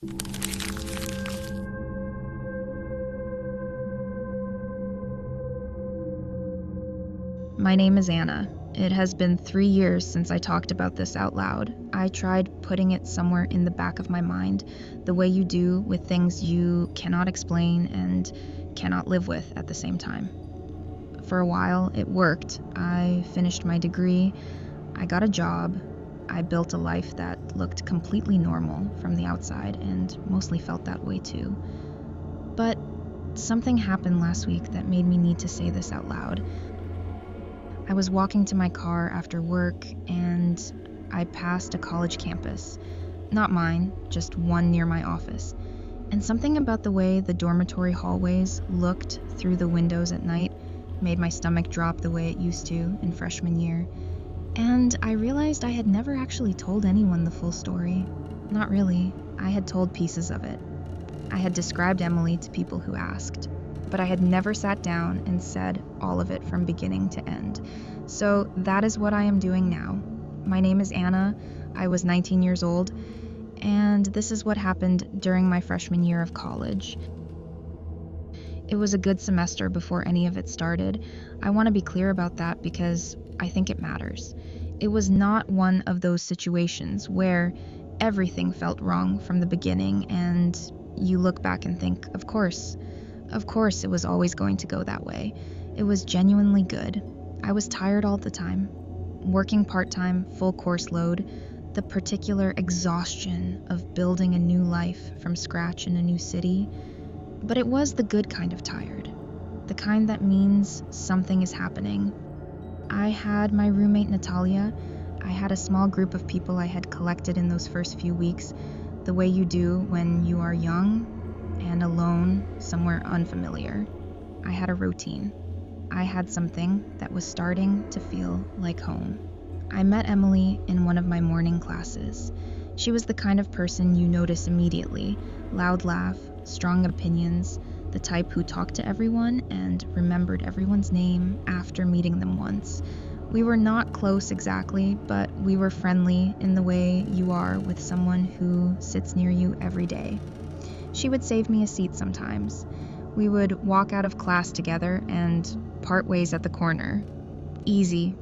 My name is Anna. It has been 3 years since I talked about this out loud. I tried putting it somewhere in the back of my mind, the way you do with things you cannot explain and cannot live with at the same time. For a while, it worked. I finished my degree, I got a job, I built a life that looked completely normal from the outside and mostly felt that way too. But something happened last week that made me need to say this out loud. I was walking to my car after work and I passed a college campus. Not mine, just one near my office. And something about the way the dormitory hallways looked through the windows at night made my stomach drop the way it used to in freshman year. And I realized I had never actually told anyone the full story. Not really. I had told pieces of it. I had described Emily to people who asked, but I had never sat down and said all of it from beginning to end. So that is what I am doing now. My name is Anna, I was 19 years old, and this is what happened during my freshman year of college. It was a good semester before any of it started. I want to be clear about that because I think it matters. It was not one of those situations where everything felt wrong from the beginning and you look back and think, of course it was always going to go that way. It was genuinely good. I was tired all the time. Working part-time, full course load, the particular exhaustion of building a new life from scratch in a new city. But it was the good kind of tired. The kind that means something is happening. I had my roommate Natalia. I had a small group of people I had collected in those first few weeks, the way you do when you are young and alone, somewhere unfamiliar. I had a routine. I had something that was starting to feel like home. I met Emily in one of my morning classes. She was the kind of person you notice immediately. Loud laugh, strong opinions, the type who talked to everyone and remembered everyone's name after meeting them once. We were not close exactly, but we were friendly in the way you are with someone who sits near you every day. She would save me a seat sometimes. We would walk out of class together and part ways at the corner. Easy,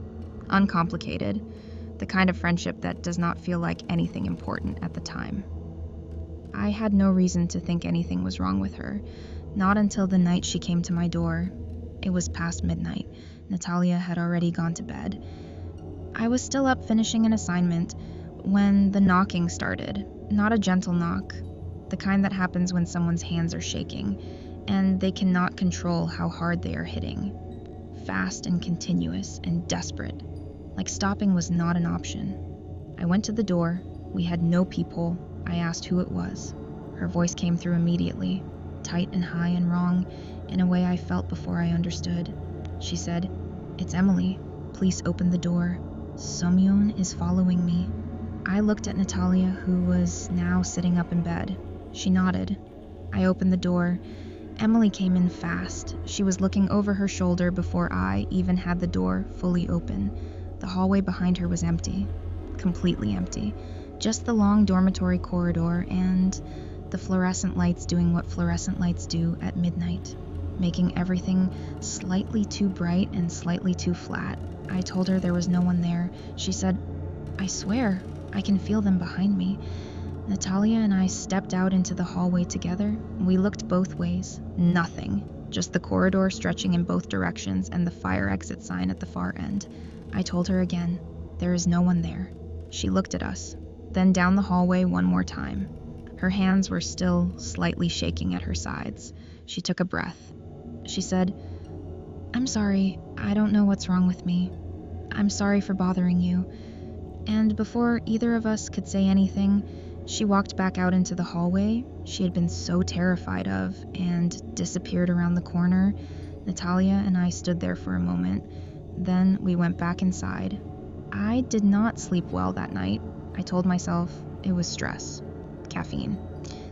uncomplicated, the kind of friendship that does not feel like anything important at the time. I had no reason to think anything was wrong with her, not until the night she came to my door. It was past midnight. Natalia had already gone to bed. I was still up finishing an assignment when the knocking started. Not a gentle knock, the kind that happens when someone's hands are shaking, and they cannot control how hard they are hitting. Fast and continuous and desperate, like stopping was not an option. I went to the door. We had no peephole. I asked who it was. Her voice came through immediately, tight and high and wrong, in a way I felt before I understood. She said, "It's Emily. Please open the door. Somyeon is following me." I looked at Natalia, who was now sitting up in bed. She nodded. I opened the door. Emily came in fast. She was looking over her shoulder before I even had the door fully open. The hallway behind her was empty. Completely empty. Just the long dormitory corridor and the fluorescent lights doing what fluorescent lights do at midnight, making everything slightly too bright and slightly too flat. I told her there was no one there. She said, "I swear, I can feel them behind me." Natalia and I stepped out into the hallway together. We looked both ways. Nothing. Just the corridor stretching in both directions and the fire exit sign at the far end. I told her again, "There is no one there." She looked at us, then down the hallway one more time. Her hands were still slightly shaking at her sides. She took a breath. She said, "I'm sorry. I don't know what's wrong with me. I'm sorry for bothering you." And before either of us could say anything, she walked back out into the hallway she had been so terrified of and disappeared around the corner. Natalia and I stood there for a moment. Then we went back inside. I did not sleep well that night. I told myself it was stress, caffeine.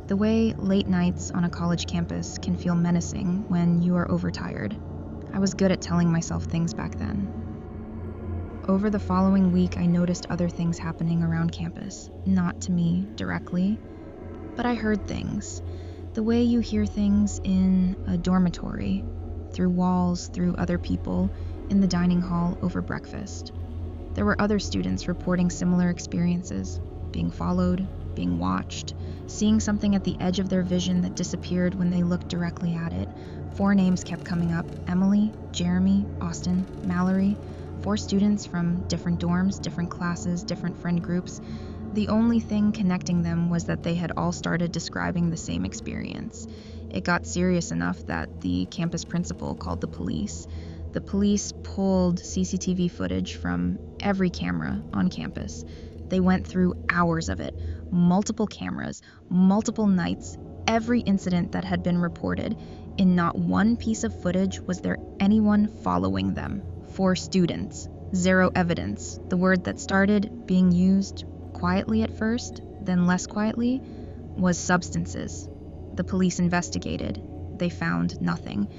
The way late nights on a college campus can feel menacing when you are overtired. I was good at telling myself things back then. Over the following week, I noticed other things happening around campus, not to me directly, But I heard things, the way you hear things in a dormitory, through walls, through other people, in the dining hall over breakfast. There were other students reporting similar experiences, being followed, being watched, seeing something at the edge of their vision that disappeared when they looked directly at it. 4 names kept coming up: Emily, Jeremy, Austin, Mallory. 4 students from different dorms, different classes, different friend groups. The only thing connecting them was that they had all started describing the same experience. It got serious enough that the campus principal called the police. The police pulled CCTV footage from every camera on campus. They went through hours of it, multiple cameras, multiple nights, every incident that had been reported. In not one piece of footage was there anyone following them. 4 students, 0 evidence. The word that started being used quietly at first, then less quietly, was substances. The police investigated. They found nothing.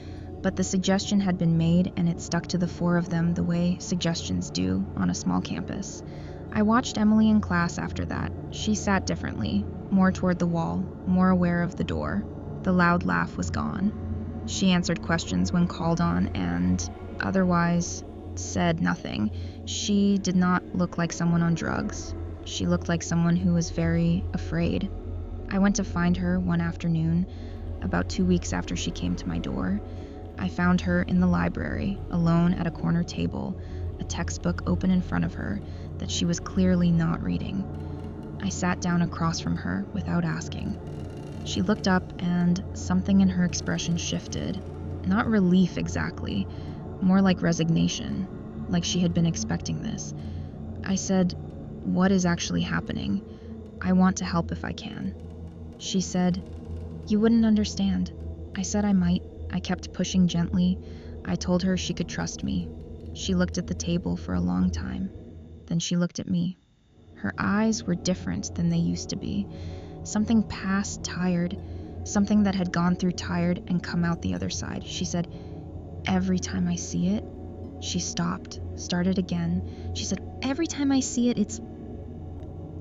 But the suggestion had been made, and it stuck to the 4 of them the way suggestions do on a small campus. I watched Emily in class after that. She sat differently, more toward the wall, more aware of the door. The loud laugh was gone. She answered questions when called on and, otherwise, said nothing. She did not look like someone on drugs. She looked like someone who was very afraid. I went to find her one afternoon, about 2 weeks after she came to my door. I found her in the library, alone at a corner table, a textbook open in front of her that she was clearly not reading. I sat down across from her without asking. She looked up and something in her expression shifted. Not relief exactly, more like resignation, like she had been expecting this. I said, "What is actually happening? I want to help if I can." She said, "You wouldn't understand." I said I might. I kept pushing gently. I told her she could trust me. She looked at the table for a long time. Then she looked at me. Her eyes were different than they used to be. Something past tired, something that had gone through tired and come out the other side. She said, "Every time I see it." She stopped, started again. She said, "Every time I see it,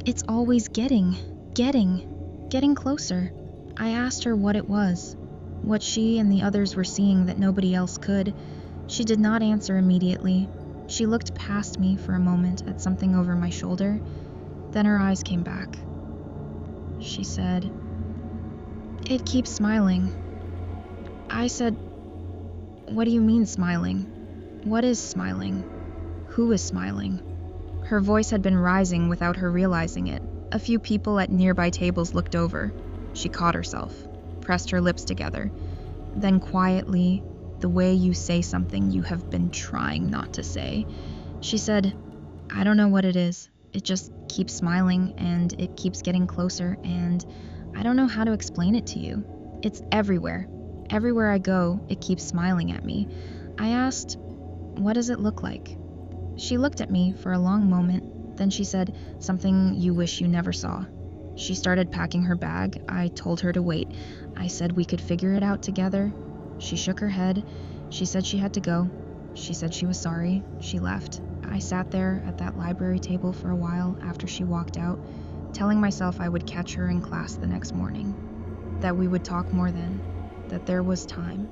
it's always getting closer." I asked her what it was, what she and the others were seeing that nobody else could. She did not answer immediately. She looked past me for a moment at something over my shoulder. Then her eyes came back. She said, "It keeps smiling." I said, "What do you mean smiling? What is smiling? Who is smiling?" Her voice had been rising without her realizing it. A few people at nearby tables looked over. She caught herself, pressed her lips together. Then quietly, the way you say something you have been trying not to say, she said, "I don't know what it is. It just keeps smiling, and it keeps getting closer, and I don't know how to explain it to you. It's everywhere. Everywhere I go, it keeps smiling at me." I asked, "What does it look like?" She looked at me for a long moment, then she said, "Something you wish you never saw." She started packing her bag. I told her to wait. I said we could figure it out together. She shook her head. She said she had to go. She said she was sorry. She left. I sat there at that library table for a while after she walked out, telling myself I would catch her in class the next morning, that we would talk more then, that there was time.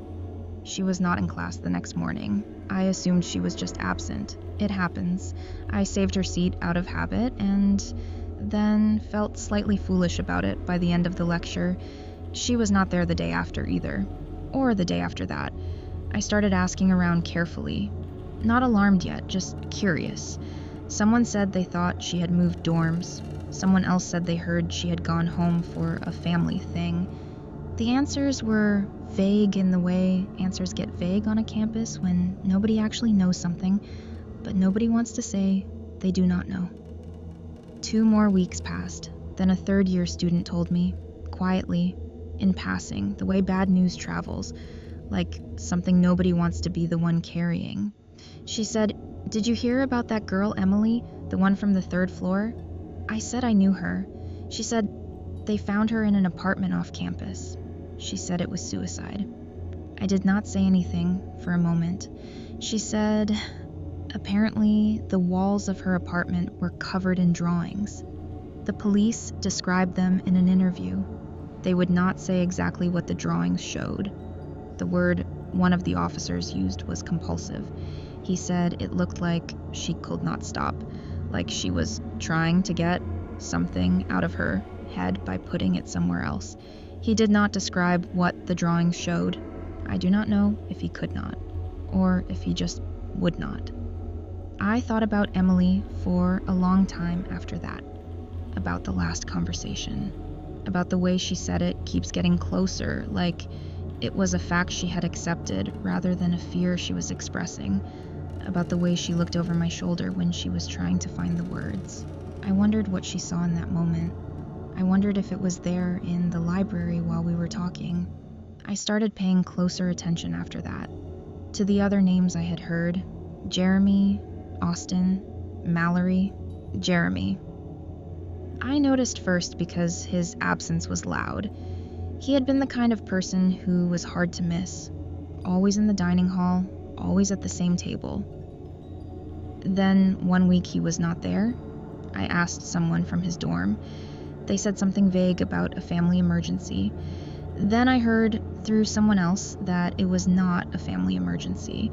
She was not in class the next morning. I assumed she was just absent. It happens. I saved her seat out of habit and then felt slightly foolish about it by the end of the lecture. She was not there the day after either, or the day after that. I started asking around carefully. Not alarmed yet, just curious. Someone said they thought she had moved dorms. Someone else said they heard she had gone home for a family thing. The answers were vague in the way answers get vague on a campus when nobody actually knows something, but nobody wants to say they do not know. 2 more weeks passed. Then a third-year student told me, quietly, in passing, the way bad news travels, like something nobody wants to be the one carrying. She said, "Did you hear about that girl Emily, the one from the 3rd floor?" I said I knew her. She said they found her in an apartment off campus. She said it was suicide. I did not say anything for a moment. She said, apparently the walls of her apartment were covered in drawings. The police described them in an interview. They would not say exactly what the drawings showed. The word one of the officers used was compulsive. He said it looked like she could not stop, like she was trying to get something out of her head by putting it somewhere else. He did not describe what the drawings showed. I do not know if he could not, or if he just would not. I thought about Emily for a long time after that, about the last conversation, about the way she said it keeps getting closer, like it was a fact she had accepted rather than a fear she was expressing, about the way she looked over my shoulder when she was trying to find the words. I wondered what she saw in that moment. I wondered if it was there in the library while we were talking. I started paying closer attention after that, to the other names I had heard: Jeremy, Austin, Mallory, Jeremy. I noticed first because his absence was loud. He had been the kind of person who was hard to miss, always in the dining hall, always at the same table. Then one week he was not there. I asked someone from his dorm. They said something vague about a family emergency. Then I heard through someone else that it was not a family emergency,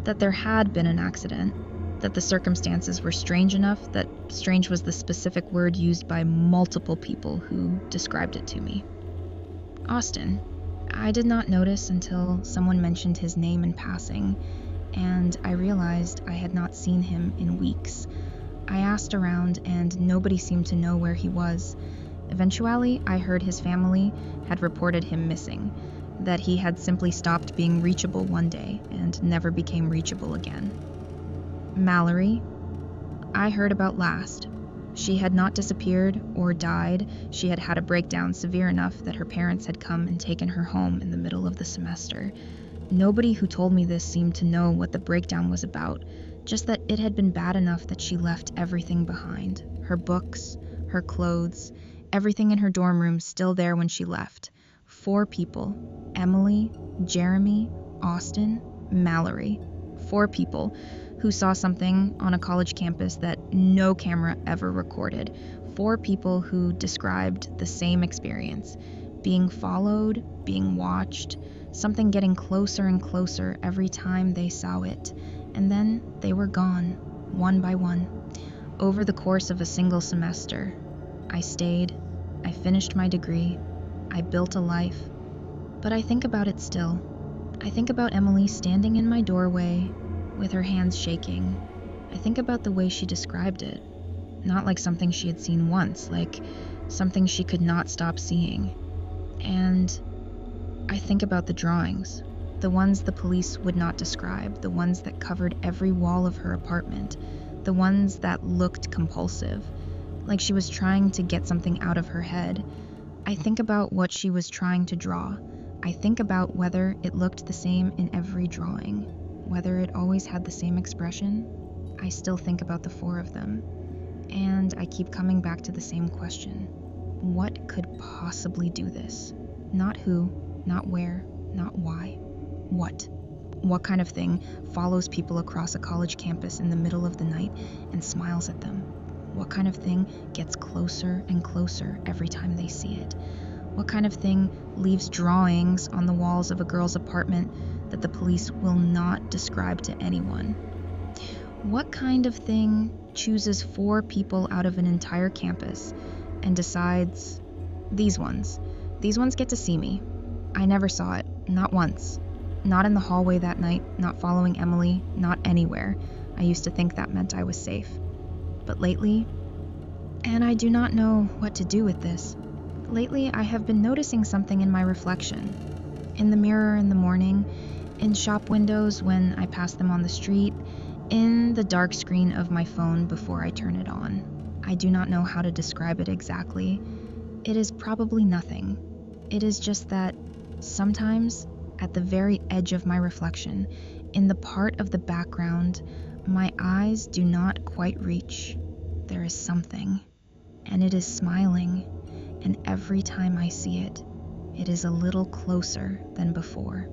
that there had been an accident, that the circumstances were strange enough that strange was the specific word used by multiple people who described it to me. Austin. I did not notice until someone mentioned his name in passing, and I realized I had not seen him in weeks. I asked around, and nobody seemed to know where he was. Eventually, I heard his family had reported him missing, that he had simply stopped being reachable one day and never became reachable again. Mallory, I heard about last. She had not disappeared or died. She had had a breakdown severe enough that her parents had come and taken her home in the middle of the semester. Nobody who told me this seemed to know what the breakdown was about, just that it had been bad enough that she left everything behind. Her books, her clothes, everything in her dorm room still there when she left. 4 people: Emily, Jeremy, Austin, Mallory. 4 people who saw something on a college campus that no camera ever recorded. 4 people who described the same experience: being followed, being watched, something getting closer and closer every time they saw it, and then they were gone, one by one. Over the course of a single semester, I stayed, I finished my degree, I built a life. But I think about it still. I think about Emily standing in my doorway with her hands shaking. I think about the way she described it. Not like something she had seen once, like something she could not stop seeing. And I think about the drawings, the ones the police would not describe, the ones that covered every wall of her apartment, the ones that looked compulsive, like she was trying to get something out of her head. I think about what she was trying to draw. I think about whether it looked the same in every drawing, whether it always had the same expression. I still think about the 4 of them, and I keep coming back to the same question. What could possibly do this? Not who, not where, not why. What? What kind of thing follows people across a college campus in the middle of the night and smiles at them? What kind of thing gets closer and closer every time they see it? What kind of thing leaves drawings on the walls of a girl's apartment that the police will not describe to anyone? What kind of thing chooses 4 people out of an entire campus and decides, these ones get to see me. I never saw it, not once. Not in the hallway that night, not following Emily, not anywhere. I used to think that meant I was safe. But lately, and I do not know what to do with this, lately I have been noticing something in my reflection. In the mirror in the morning, in shop windows when I pass them on the street, in the dark screen of my phone before I turn it on. I do not know how to describe it exactly. It is probably nothing. It is just that sometimes, at the very edge of my reflection, in the part of the background my eyes do not quite reach, there is something, and it is smiling, and every time I see it, it is a little closer than before.